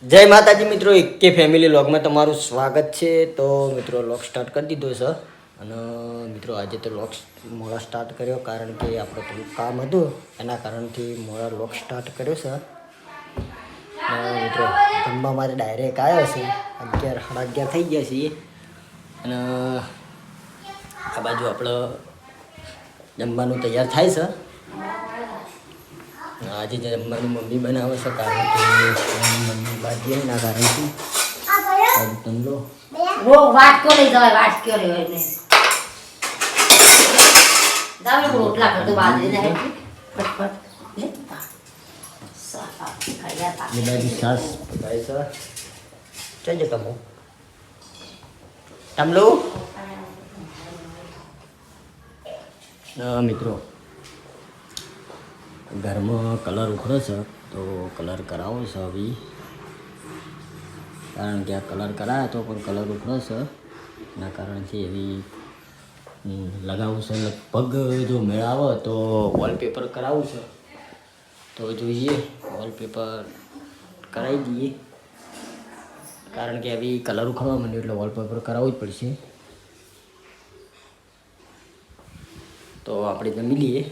જય માતાજી મિત્રો, એકે ફેમિલી વ્લોગમાં તમારું સ્વાગત છે. તો મિત્રો વ્લોગ સ્ટાર્ટ કરી દીધો છે અને મિત્રો આજે તો વ્લોગ મોડા સ્ટાર્ટ કર્યો કારણ કે આપણે થોડું કામ હતું એના કારણથી મોડા વ્લોગ સ્ટાર્ટ કર્યો છે. મિત્રો જમવા માટે ડાયરેક્ટ આવ્યો છે, 11 સાડા 11 થઈ ગયા છીએ અને આ બાજુ આપણે જમવાનું તૈયાર થાય છે. આજે જમવાનું મમ્મી બનાવે છે કારણ કે મમ્મી બાજી એના કારણથી તમે લો वो वाट क्यों नहीं दवा वाट क्यों नहीं होने दाल में रोटला कर दो बाद में है फट फट ले साफा खाया था બાજી સાસ પકાય છે. જજો તમે લો મિત્રો ઘરમાં કલર ઉખડે છે તો કલર કરાવો છે હવે, કારણ કે આ કલર કરાયો તો પણ કલર ઉખડે છે એના કારણથી એવી લગાવવું છે. લગભગ જો મેળ આવે તો વોલપેપર કરાવવું છે તો જોઈએ વોલપેપર કરાવી દઈએ કારણ કે એવી કલર ઉખડવા માંડ્યો એટલે વોલપેપર કરાવવું જ પડશે. તો આપણે જમી લઈએ.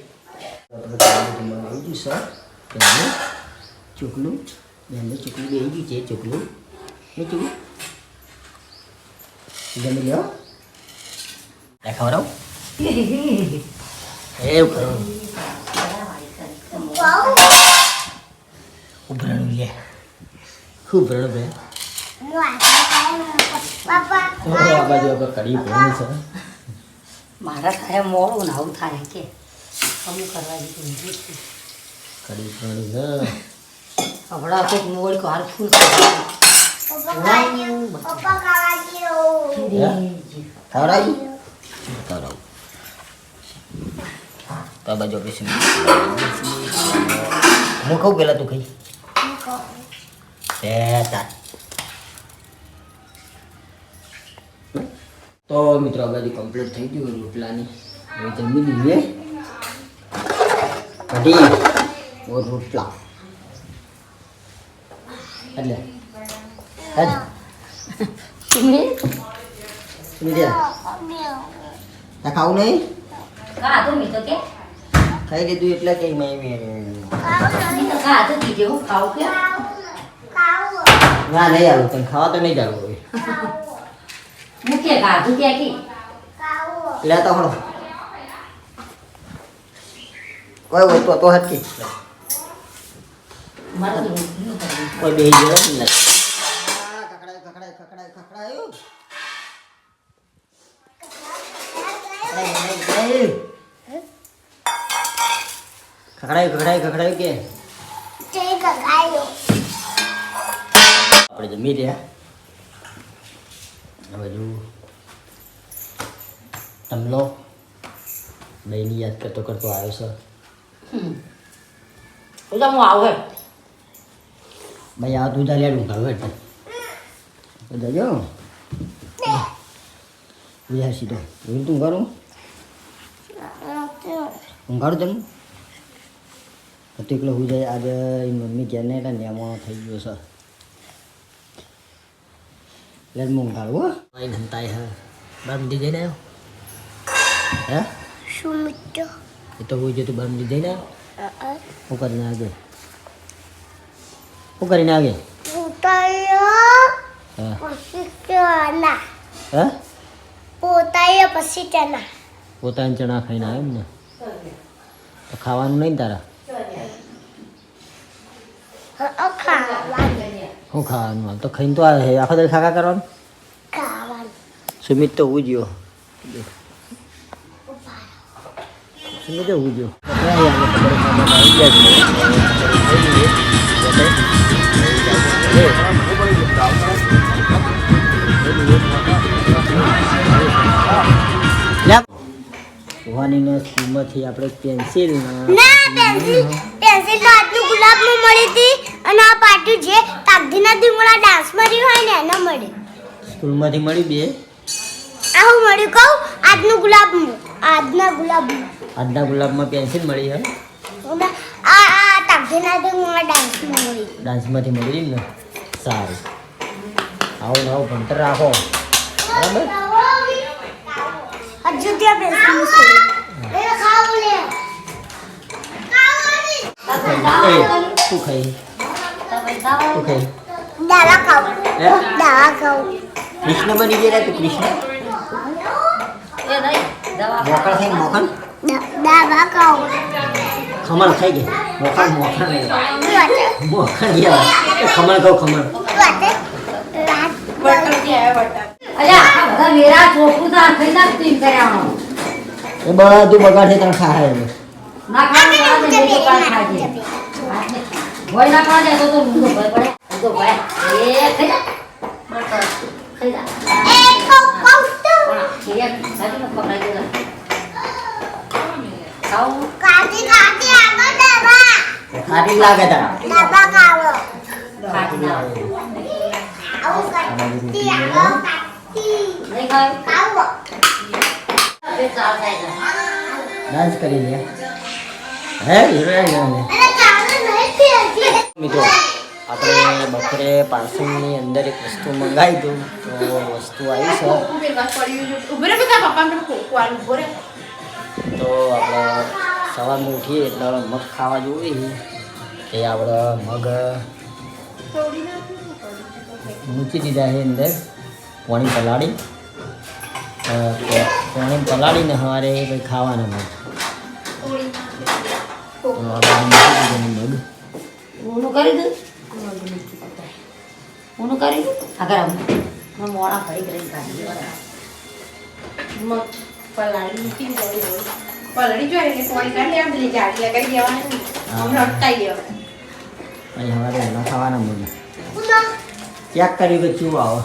ચોકલું બેનને ચોકલું બે ગયું છે. ચોકલું નહીં ચોકલું જમી લ્યો ખવડાવ એવું કરો ઉભરાણું લે ઉભરાણું બે આ બાજુ આપણે કઢી ભરણી છે. मारा थाया मोड़ो ना हो थाया के हम करवा दी કઢી ભરણી છે. अपना के मोड़ को हर फूल ખવડાવી ખવડાવું તો આ બાજુ આપણે હું કહું પેલા તું ખાઈ તો મિત્રો આ બાજુ કમ્પ્લીટ થઈ ગયું રોટલાની. હવે જમી લઈએ કઢી ઓર રોટલા એટલે ખાવું નહીં का तो मी तो के ખાઈ લીધું એટલે કઈ મેં मी तो का तो कीजिए वो खाओ के ના નહીં આવું તને ખાવા તો નહીં જાવું હોય मुके का तो क्या की લેતો હળો કોઈ વસ્તુ તો હટકી मारा तो કોઈ બે જરા નથી ખકડાય ખકડાય ખકડાય ખકડાયું ખકડાય ખકડાય ખકડાયું કે આપણે જમી રહ્યા. આ બાજુ તમલો દહીંની યાદ કરતો કરતો આવ્યો છે. उधर मु आओ है ભાઈ આ તું જા લેડું કાઢો એટલે બધા જો વિહાર સીધો એવું તું કરું ઊંઘાડું તમે તો એકલો હું જાય આજે મમ્મી ઘેર ને એટલે નેમાં થઈ ગયો છે એટલે હું ઊંઘાડું હો ભાઈ નંતાય હા બામડી જઈને આવ્યો હે શું મિત્રો એ તો હું જો તું બામડી જઈને આવ્યો હું કરીને આગે હું કરીને આગે હા પછી ચણા હે પોતાએ પછી ચણા પોતાના ચણા ખાઈને આવ્યો ને તો ખાવાનું નહીં ને તારા ખાવાનું શું ખાવાનું હાલ તો ખાઈને તો આવે આખો દર ખાખા કરવાનું. ખાવાનું સુમિત તો હું ગયો સુમિત હું ગયો ભવાનીના સ્કૂલમાંથી આપણે પેન્સિલ ના પેન્સિલ પેન્સિલ તો આજનું ગુલાબનું મળી હતી અને આ પાટું જે તાગધીના ધીમોડા ડાન્સમાં રહ્યું હોય ને એનો મળી સ્કૂલમાંથી મળી બે. આ હું મળ્યું કહું આજનું ગુલાબનું આજના ગુલાબનું આજના ગુલાબમાં પેન્સિલ મળી હે આ તાગધીના ધીમોડા ડાન્સમાં મળી ડાન્સમાંથી મળી ને સારું આવું નવું ભણતર રાખો બરાબર હજુ ત્યાં બેસવાનું છે એ ખાવું લે શું ખાઈ દાવા ખાવું હે દાવા ખાવું કૃષ્ણ બની ગયા તું કૃષ્ણ મોકળ ખાઈ મોખણ દાવા ખાવું ખમણ ખાઈ ગયા મોખણ મોખણ નહીં મોખણ ગયા ખમણ કહું ખમણ અલ્યા આ બધા વેરા ચોખ્ખું તો આ ખાઈ નાખતું એમ કર્યા એ બધું બગાડે તને ખાય એને ના ખાવાનું તો તો કાલ ખાજે ભોય ના ખાજે તો મુંગો ભય પડે મુંગો ભય એ ખાઈ જા ખાઈ જા ખીરિયા સાજી નો ખવડાવી દેલા ખાઓ કાટી કાટી આગળ દાવા ખાટી લાગે તને દાવા ખાવો ખાટી ના આવું કાટી આગળ કાટી નહીં ખાય ખાવો બે ચાલ થાય છે ડાન્સ કરી લે હે હીરો અને ચાલે નહીં પીએ મિત્રો આપણે બપોરે પાર્સલની અંદર એક વસ્તુ મંગાવી દઉં તો વસ્તુ આવી છે તો આપણે સવારમાં ઉઠીએ એટલે મગ ખાવા જોઈએ એ આપણે મગ મૂકી દીધા છે અંદર પાણી પલાળી પાણી પલાળીને સવારે કંઈ ખાવાના મગ તો આપણે મૂકી દીધા મગ ઊનું કરી દઉં ઊનું કરી દઉં આગળ આવું મેં મોડા કરી કરીને કાઢી પલળી જોઈએ એટલે સોરી કાઢી આમ પેલી જાડી કરી દેવાની હમણાં અટકાઈ દેવાનું અહીં સવારે એના ખાવાના મગ ચેક કર્યું કે ચૂ આવો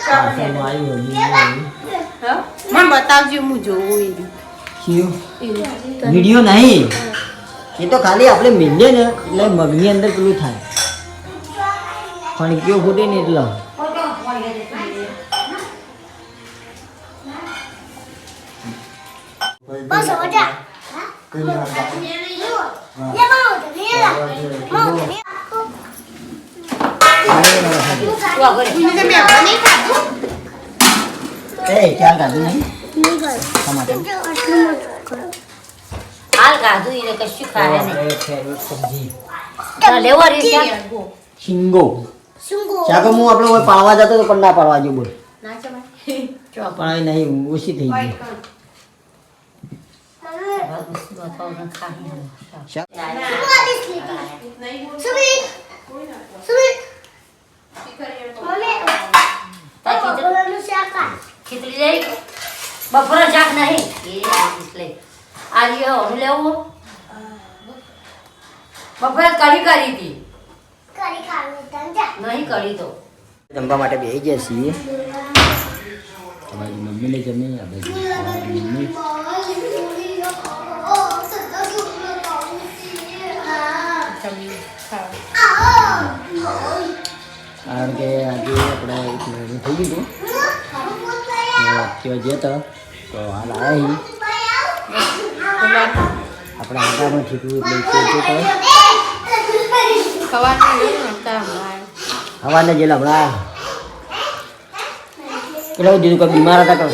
પાર્સલમાં આવ્યું મને બતાવજો હું જોઉં ચિયું વિડીયો નહીં એ તો ખાલી આપણે મિલીએ ને એટલે મગની અંદર પેલું થાય પણ કયો ફૂટે ને એટલે બસ હો જા ये माओ तो नहीं है माओ तो नहीं તું આગળ મેં નહીં ખાધું એ ખ્યાલ કાઢું નહીં ટમાટર હાલ કાઢું એને કશું ખાય નહીં આપણે ફેવરેટ સબ્જી તો લેવો રે ત્યાં શીંગો सुंगो ચાકો હું આપણે ઓય પાડવા જતો તો પણ ના પાડવા જો બોલ ના ચમાય ચોપ પણ અહીં નહીં ઓછી થઈ ગઈ सुबी सुबी मम्मी बोलनु शाका ખીચડી લઈ બપોરે શાક નહીં એ એટલે આજે હું લેવું બપોરે કઢી કરી હતી करी खाने तंजा નહીં કરી તો જમવા માટે બેસી ગયા છીએ તમારી મમ્મીને જમી આ બાજુ તમારી મમ્મી કારણ કે આજે આપણે એક મહિનું થઈ ગયું હતું જતા તો હાલ આવ્યા આપણે આગામાં ઠીકું એટલે હવાને જે હમણાં કેટલું દીધું કોઈ બીમાર હતા કે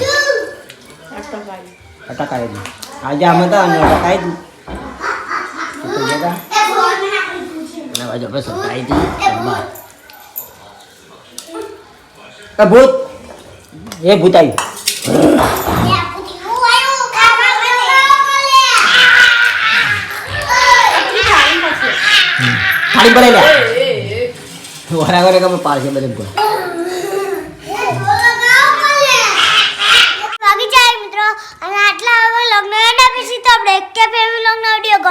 અટકાવી દીધું આજે આમ હતા અને અટકાવી દીધું અને બાજુ આપણે સતાવી દીધી ભૂત એ ભૂત આવ્યું થાળી ભરાઈ લે વારા વારે તમે પાડશે બધે કોઈ બાકી ચાય મિત્રો અને આટલા હવે લગ્ન એન્ડ આપીશું તો આપણે એક કે ફેમિલી લગ્ન વિડીયો